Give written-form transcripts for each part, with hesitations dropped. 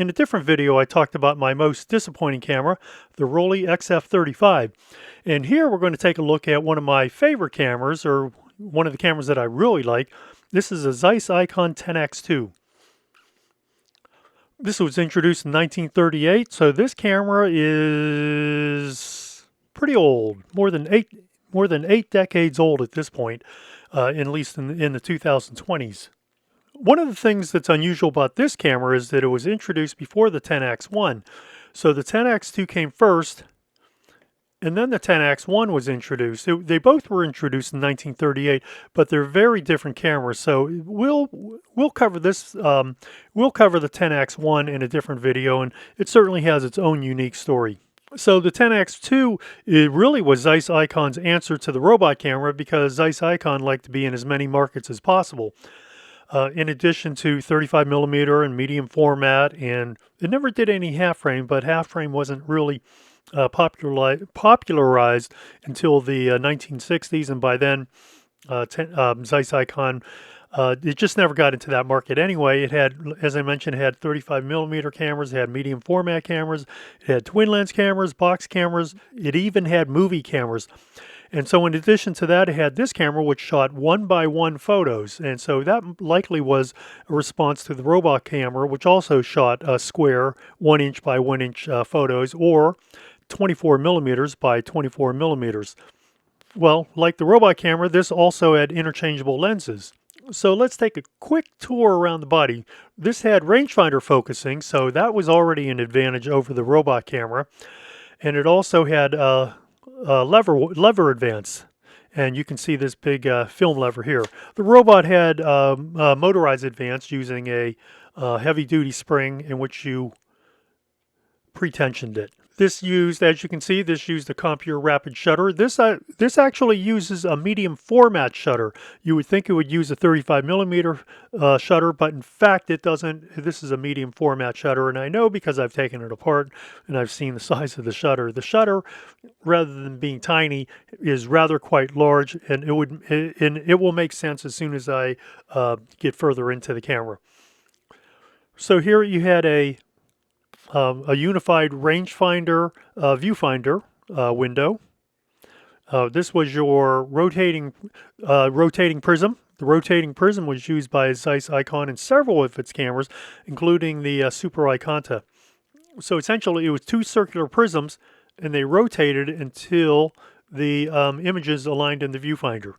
In a different video, I talked about my most disappointing camera, the Rollei XF35. And here we're going to take a look at one of my favorite cameras, or one of the cameras that I really like. This is a Zeiss Ikon Tenax 2. This was introduced in 1938, so this camera is pretty old, more than eight decades old at this point, at least in the 2020s. One of the things that's unusual about this camera is that it was introduced before the Tenax 1. So the Tenax 2 came first, and then the Tenax 1 was introduced. They both were introduced in 1938, but they're very different cameras. So we'll cover this. We'll cover the Tenax 1 in a different video, and it certainly has its own unique story. So the Tenax 2, it really was Zeiss Ikon's answer to the robot camera, because Zeiss Ikon liked to be in as many markets as possible. In addition to 35mm and medium format, and it never did any half frame, but half frame wasn't really popularized until the 1960s, and by then Zeiss Ikon, it just never got into that market anyway. It had, as I mentioned, it had 35mm cameras, it had medium format cameras, it had twin lens cameras, box cameras, it even had movie cameras. And so in addition to that, it had this camera which shot 1:1 photos. And so that likely was a response to the robot camera, which also shot square 1" by 1" photos, or 24mm by 24mm. Well, like the robot camera, this also had interchangeable lenses. So let's take a quick tour around the body. This had rangefinder focusing, so that was already an advantage over the robot camera. And it also had lever advance, and you can see this big film lever here. The robot had motorized advance using a heavy-duty spring in which you pre-tensioned it. This used, as you can see, this used a CompuR rapid shutter. This actually uses a medium format shutter. You would think it would use a 35mm shutter, but in fact it doesn't. This is a medium format shutter, and I know because I've taken it apart and I've seen the size of the shutter. The shutter, rather than being tiny, is rather quite large, and it will make sense as soon as I get further into the camera. So here you had a unified rangefinder viewfinder window. This was your rotating prism. The rotating prism was used by Zeiss Ikon in several of its cameras, including the Super Ikonta. So essentially, it was two circular prisms, and they rotated until the images aligned in the viewfinder.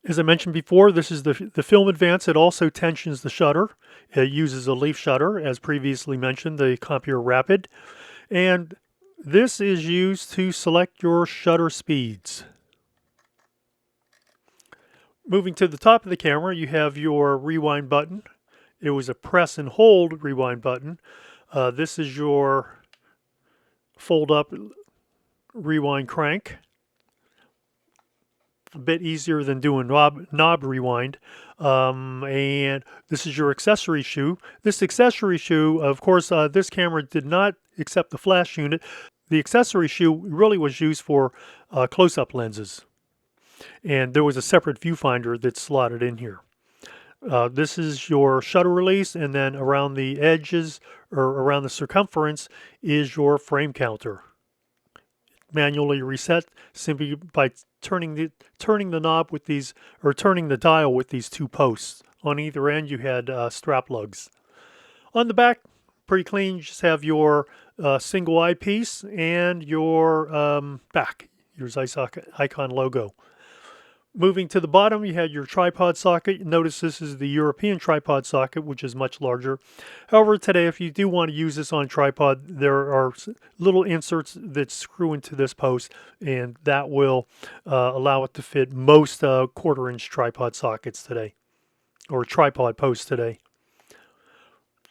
As I mentioned before, this is the film advance. It also tensions the shutter. It uses a leaf shutter, as previously mentioned, the CompuR Rapid. And this is used to select your shutter speeds. Moving to the top of the camera, you have your rewind button. It was a press and hold rewind button. This is your fold up rewind crank. A bit easier than doing knob rewind. And this is your accessory shoe. This accessory shoe, of course, this camera did not accept the flash unit. The accessory shoe really was used for close-up lenses. And there was a separate viewfinder that's slotted in here. This is your shutter release, and then around the edges, or around the circumference, is your frame counter. Manually reset simply by turning the knob with these, or turning the dial with these two posts. On either end you had strap lugs. On the back, pretty clean. You just have your single eyepiece and your back, your Zeiss Ikon logo. Moving to the bottom, you had your tripod socket. Notice this is the European tripod socket, which is much larger. However, today, if you do want to use this on tripod, there are little inserts that screw into this post, and that will allow it to fit most 1/4" tripod sockets today, or tripod posts today.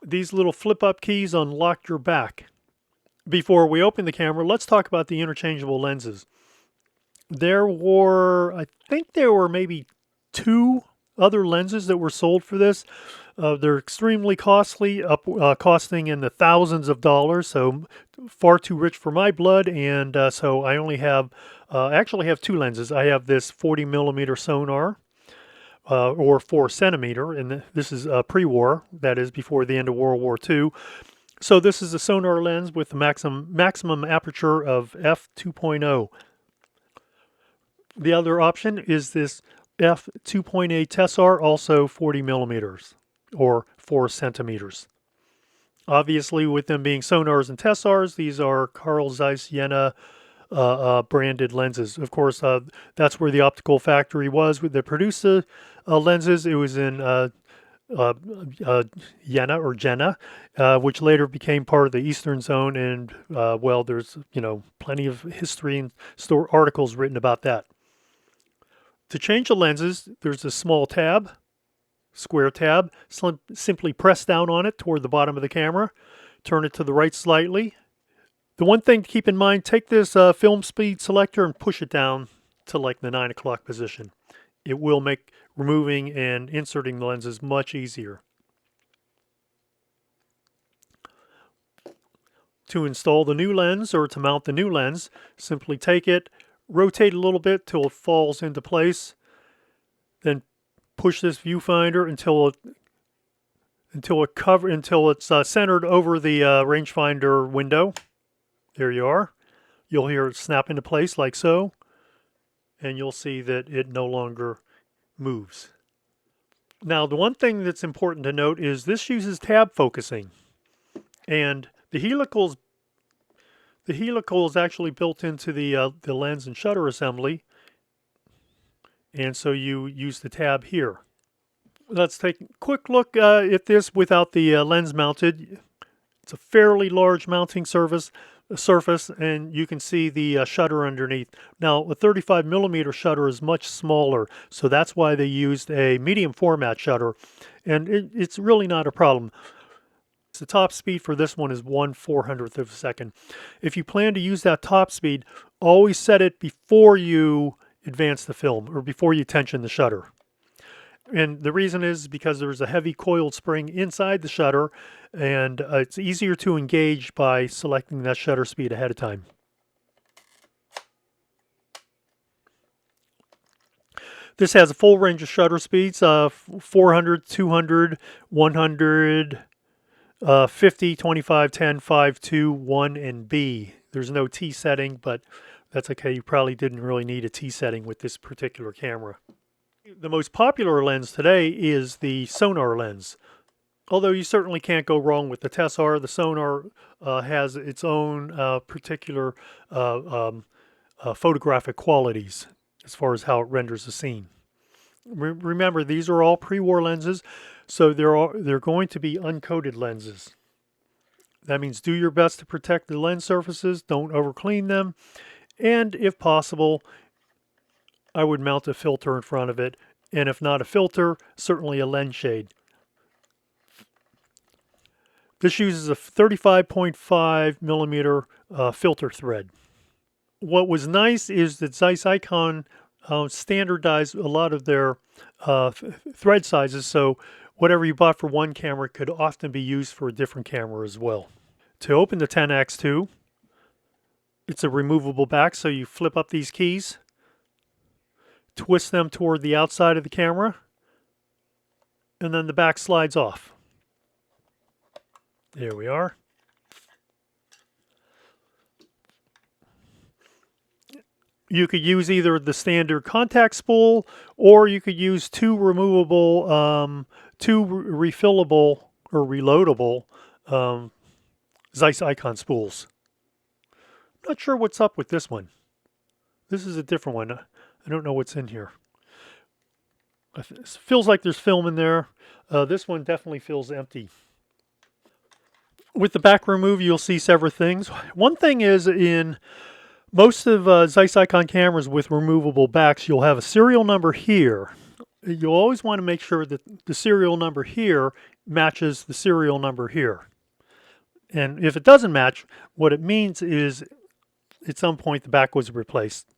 These little flip-up keys unlock your back. Before we open the camera, let's talk about the interchangeable lenses. I think there were maybe 2 other lenses that were sold for this. They're extremely costly, costing in the thousands of dollars, so far too rich for my blood, and so I only have, actually have 2 lenses. I have this 40mm sonar, or 4 centimeter, and this is pre-war, that is before the end of World War II. So this is a sonar lens with the maximum aperture of f2.0. The other option is this f2.8 Tessar, also 40 millimeters or 4 centimeters. Obviously, with them being sonars and Tessars, these are Carl Zeiss Jena branded lenses. Of course, that's where the optical factory was that produced the lenses. It was in Jena, which later became part of the Eastern Zone, and well, there's plenty of history and articles written about that. To change the lenses, there's a small tab, square tab. Simply press down on it toward the bottom of the camera, turn it to the right slightly. The one thing to keep in mind, take this film speed selector and push it down to like the 9 o'clock position. It will make removing and inserting the lenses much easier. To install the new lens or to mount the new lens, simply take it, rotate a little bit till it falls into place, then push this viewfinder until it's centered over the rangefinder window. There you are. You'll hear it snap into place like so, and you'll see that it no longer moves. Now, the one thing that's important to note is this uses tab focusing, and the helical is actually built into the lens and shutter assembly, and so you use the tab here. Let's take a quick look at this without the lens mounted. It's a fairly large mounting surface, and you can see the shutter underneath. Now, a 35 millimeter shutter is much smaller, so that's why they used a medium format shutter, and it's really not a problem. The top speed for this one is 1/400th of a second. If you plan to use that top speed, always set it before you advance the film or before you tension the shutter. And the reason is because there's a heavy coiled spring inside the shutter, and it's easier to engage by selecting that shutter speed ahead of time. This has a full range of shutter speeds, 400, 200, 100, 50, 25, 10, 5, 2, 1, and B. There's no T setting, but that's okay. You probably didn't really need a T setting with this particular camera. The most popular lens today is the sonar lens. Although you certainly can't go wrong with the Tessar, the sonar has its own particular photographic qualities as far as how it renders the scene. Remember, these are all pre-war lenses, so they're going to be uncoated lenses. That means do your best to protect the lens surfaces, don't overclean them, and if possible, I would mount a filter in front of it, and if not a filter, certainly a lens shade. This uses a 35.5 millimeter filter thread. What was nice is that Zeiss Ikon standardized a lot of their thread sizes, so whatever you bought for one camera could often be used for a different camera as well. To open the Tenax 2, it's a removable back, so you flip up these keys, twist them toward the outside of the camera, and then the back slides off. There we are. You could use either the standard contact spool, or you could use two removable, two refillable or reloadable Zeiss Ikon spools. I'm not sure what's up with this one. This is a different one. I don't know what's in here. It feels like there's film in there. This one definitely feels empty. With the back remove, you'll see several things. One thing is, in most of Zeiss Ikon cameras with removable backs, you'll have a serial number here. You'll always want to make sure that the serial number here matches the serial number here. And if it doesn't match, what it means is at some point the back was replaced.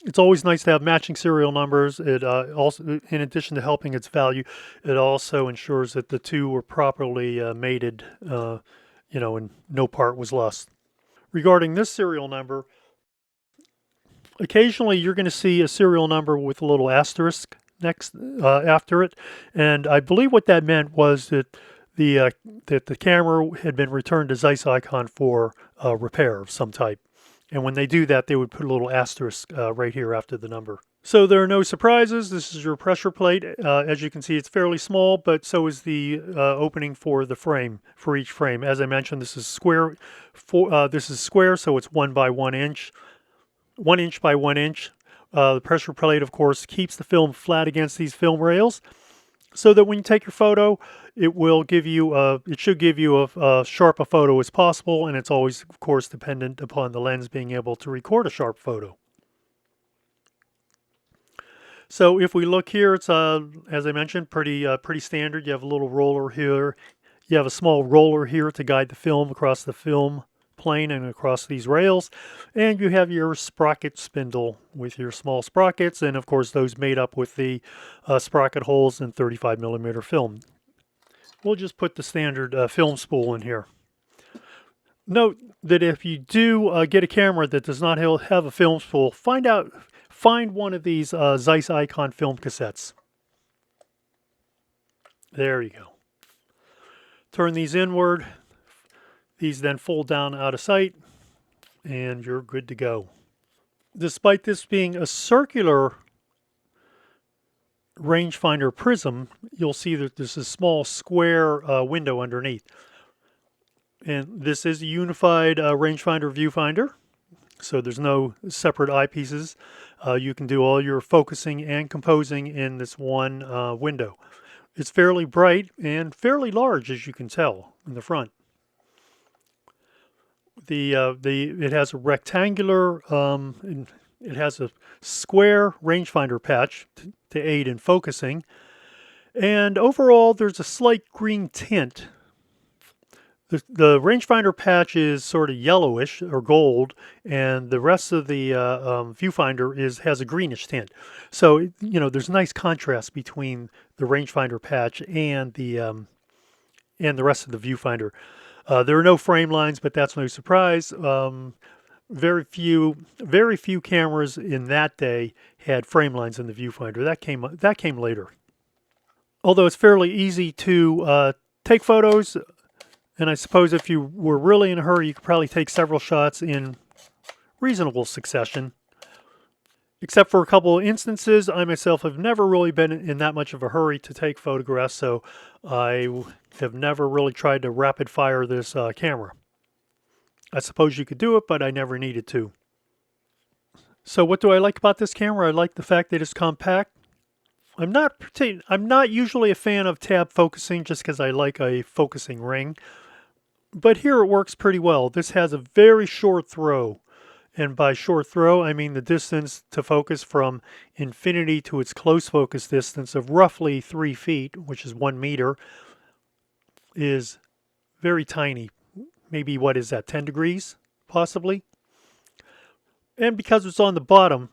It's always nice to have matching serial numbers. It also, in addition to helping its value, it also ensures that the two were properly mated, and no part was lost. Regarding this serial number, occasionally you're going to see a serial number with a little asterisk next after it, and I believe what that meant was that the camera had been returned to Zeiss Ikon for repair of some type. And when they do that, they would put a little asterisk right here after the number. So there are no surprises. This is your pressure plate. As you can see, it's fairly small, but so is the opening for the frame, for each frame. As I mentioned, this is square. This is square, so it's 1 by 1 inch, 1 inch by 1 inch. The pressure plate, of course, keeps the film flat against these film rails, so that when you take your photo, it will give you it should give you a sharp a photo as possible, and it's always, of course, dependent upon the lens being able to record a sharp photo. So if we look here, it's as I mentioned, pretty standard. You have a little roller here. You have a small roller here to guide the film across the film plane and across these rails, and you have your sprocket spindle with your small sprockets, and of course those made up with the sprocket holes in 35mm film. We'll just put the standard film spool in here. Note that if you do get a camera that does not have a film spool, find one of these Zeiss Ikon film cassettes. There you go. Turn these inward. These then fold down out of sight, and you're good to go. Despite this being a circular rangefinder prism, you'll see that there's a small square window underneath. And this is a unified rangefinder viewfinder, so there's no separate eyepieces. You can do all your focusing and composing in this one window. It's fairly bright and fairly large, as you can tell in the front. It has a rectangular, it has a square rangefinder patch to aid in focusing, and overall there's a slight green tint. The rangefinder patch is sort of yellowish or gold, and the rest of the viewfinder has a greenish tint. So there's a nice contrast between the rangefinder patch and the rest of the viewfinder. There are no frame lines, but that's no surprise. Very few cameras in that day had frame lines in the viewfinder. That came later. Although it's fairly easy to take photos, and I suppose if you were really in a hurry, you could probably take several shots in reasonable succession. Except for a couple of instances, I myself have never really been in that much of a hurry to take photographs, so I have never really tried to rapid fire this camera. I suppose you could do it, but I never needed to. So what do I like about this camera? I like the fact that it's compact. I'm not usually a fan of tab focusing just because I like a focusing ring, but here it works pretty well. This has a very short throw. And by short throw, I mean the distance to focus from infinity to its close focus distance of roughly 3 feet, which is 1 meter, is very tiny. Maybe, what is that, 10 degrees, possibly? And because it's on the bottom,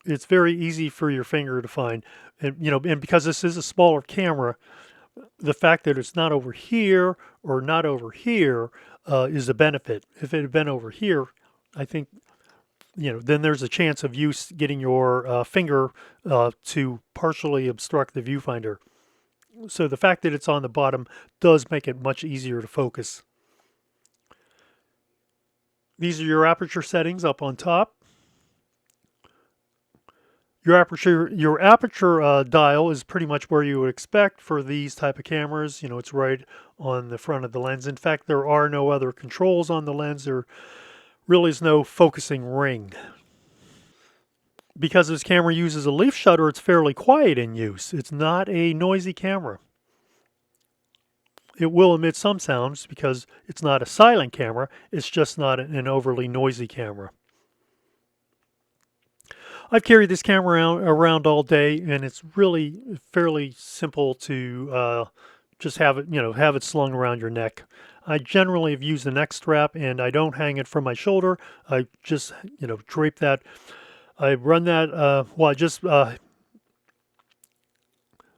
it's very easy for your finger to find. And because this is a smaller camera, the fact that it's not over here or not over here is a benefit. If it had been over here, I think then there's a chance of you getting your finger to partially obstruct the viewfinder. So the fact that it's on the bottom does make it much easier to focus. These are your aperture settings up on top. Your aperture dial is pretty much where you would expect for these type of cameras. It's right on the front of the lens. In fact, there are no other controls on the lens. There really is no focusing ring. Because this camera uses a leaf shutter, it's fairly quiet in use. It's not a noisy camera. It will emit some sounds because it's not a silent camera. It's just not an overly noisy camera. I've carried this camera around all day, and it's really fairly simple to just have it slung around your neck. I generally have used a neck strap, and I don't hang it from my shoulder. I just drape that. I run that.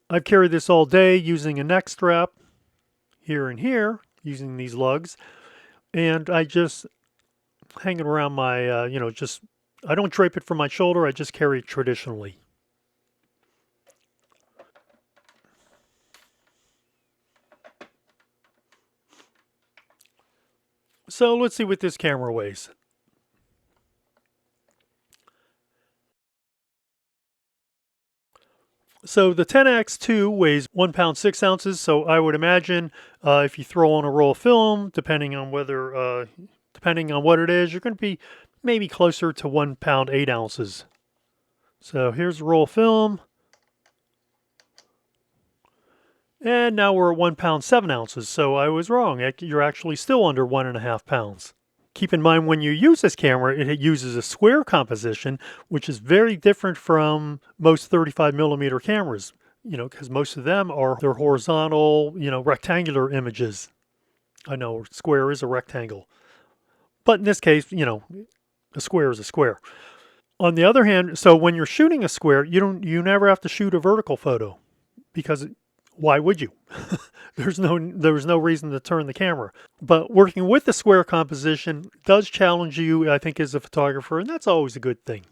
I've carried this all day using a neck strap here and here, using these lugs, and I just hang it around my I don't drape it from my shoulder. I just carry it traditionally. So let's see what this camera weighs. So the Tenax 2 weighs 1 pound 6 ounces. So I would imagine if you throw on a roll of film, depending on depending on what it is, you're going to be maybe closer to 1 pound 8 ounces. So here's a roll of film. And now we're at 1 pound 7 ounces. So I was wrong. You're actually still under 1.5 pounds. Keep in mind when you use this camera, it uses a square composition, which is very different from most 35 millimeter cameras, because most of them they're horizontal, rectangular images. I know square is a rectangle, but in this case, a square is a square. On the other hand, so when you're shooting a square, you never have to shoot a vertical photo because why would you? There's no reason to turn the camera. But working with the square composition does challenge you, I think, as a photographer, and that's always a good thing.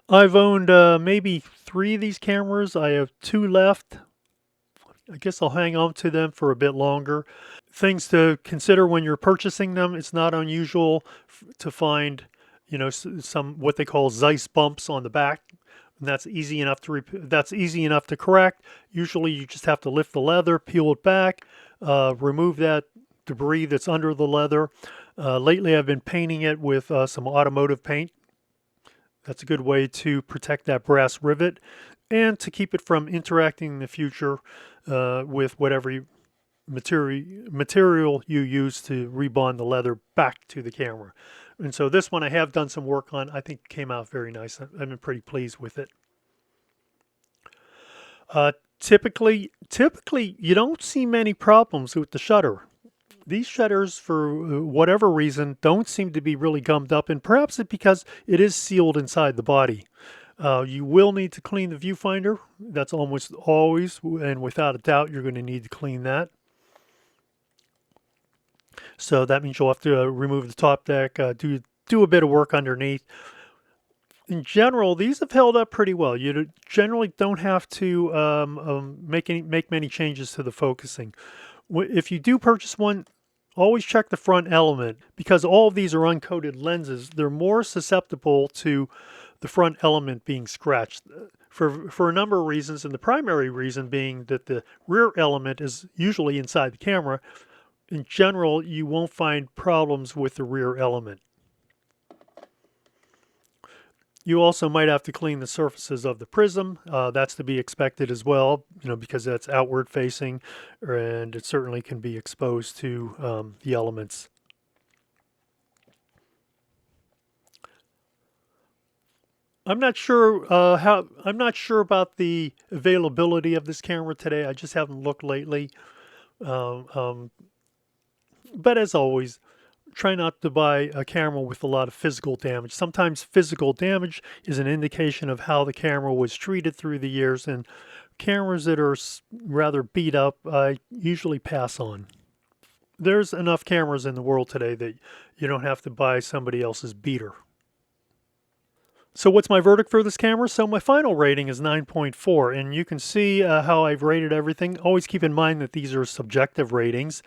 I've owned maybe 3 of these cameras. I have 2 left. I guess I'll hang on to them for a bit longer. Things to consider when you're purchasing them: it's not unusual to find, some what they call Zeiss bumps on the back. And that's easy enough to correct. Usually you just have to lift the leather, peel it back, remove that debris that's under the leather. Lately I've been painting it with some automotive paint. That's a good way to protect that brass rivet and to keep it from interacting in the future with whatever material you use to rebond the leather back to the camera. And so this one I have done some work on. I think it came out very nice. I've been pretty pleased with it. Typically you don't see many problems with the shutter. These shutters, for whatever reason, don't seem to be really gummed up, and perhaps it's because it is sealed inside the body. You will need to clean the viewfinder. That's almost always, and without a doubt, you're going to need to clean that. So that means you'll have to remove the top deck, do a bit of work underneath. In general, these have held up pretty well. You generally don't have to make many changes to the focusing. If you do purchase one, always check the front element, because all of these are uncoated lenses. They're more susceptible to the front element being scratched for a number of reasons, and the primary reason being that the rear element is usually inside the camera. In general, you won't find problems with the rear element. You also might have to clean the surfaces of the prism. That's to be expected as well, because that's outward facing, and it certainly can be exposed to the elements. I'm not sure about the availability of this camera today. I just haven't looked lately. But as always, try not to buy a camera with a lot of physical damage. Sometimes physical damage is an indication of how the camera was treated through the years, and cameras that are rather beat up, I usually pass on. There's enough cameras in the world today that you don't have to buy somebody else's beater. So what's my verdict for this camera? So my final rating is 9.4, and you can see how I've rated everything. Always keep in mind that these are subjective ratings.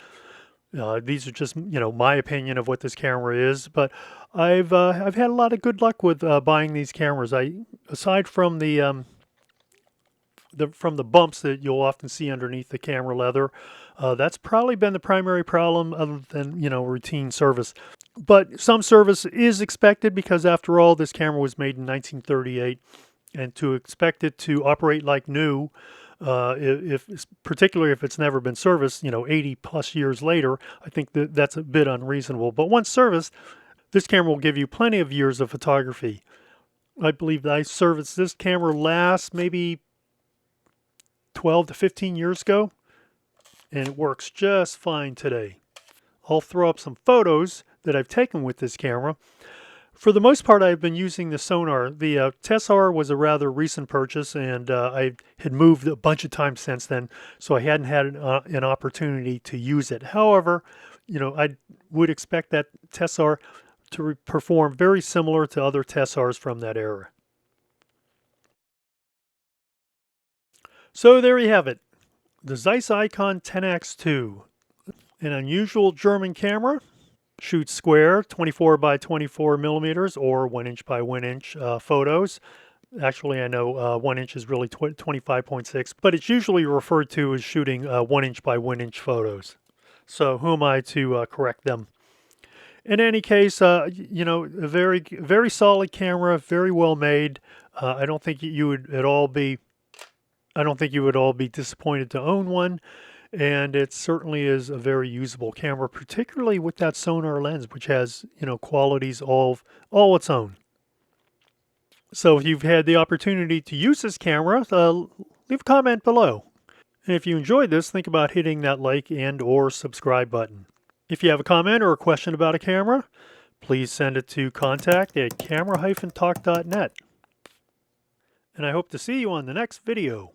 These are just, my opinion of what this camera is, but I've had a lot of good luck with buying these cameras. Aside from the bumps that you'll often see underneath the camera leather, that's probably been the primary problem, other than routine service. But some service is expected, because after all, this camera was made in 1938, and to expect it to operate like new, particularly if it's never been serviced, 80 plus years later, I think that's a bit unreasonable. But once serviced, this camera will give you plenty of years of photography. I believe that I serviced this camera last maybe 12 to 15 years ago, and it works just fine today. I'll throw up some photos that I've taken with this camera. For the most part, I've been using the sonar. The Tessar was a rather recent purchase, and I had moved a bunch of times since then, so I hadn't had an opportunity to use it. However, I would expect that Tessar to perform very similar to other Tessars from that era. So there you have it, the Zeiss Ikon Tenax 2, an unusual German camera, shoots square 24 by 24 millimeters or 1 inch by 1 inch photos. Actually, I know 1 inch is really 25.6, but it's usually referred to as shooting 1 inch by 1 inch photos. So who am I to correct them? In any case, you know, a very solid camera, very well made. I don't think you would at all be disappointed to own one, and it certainly is a very usable camera, particularly with that sonar lens, which has, you know, qualities all its own. So if you've had the opportunity to use this camera, leave a comment below. And if you enjoyed this, think about hitting that like and or subscribe button. If you have a comment or a question about a camera, please send it to contact@camera-talk.net. And I hope to see you on the next video.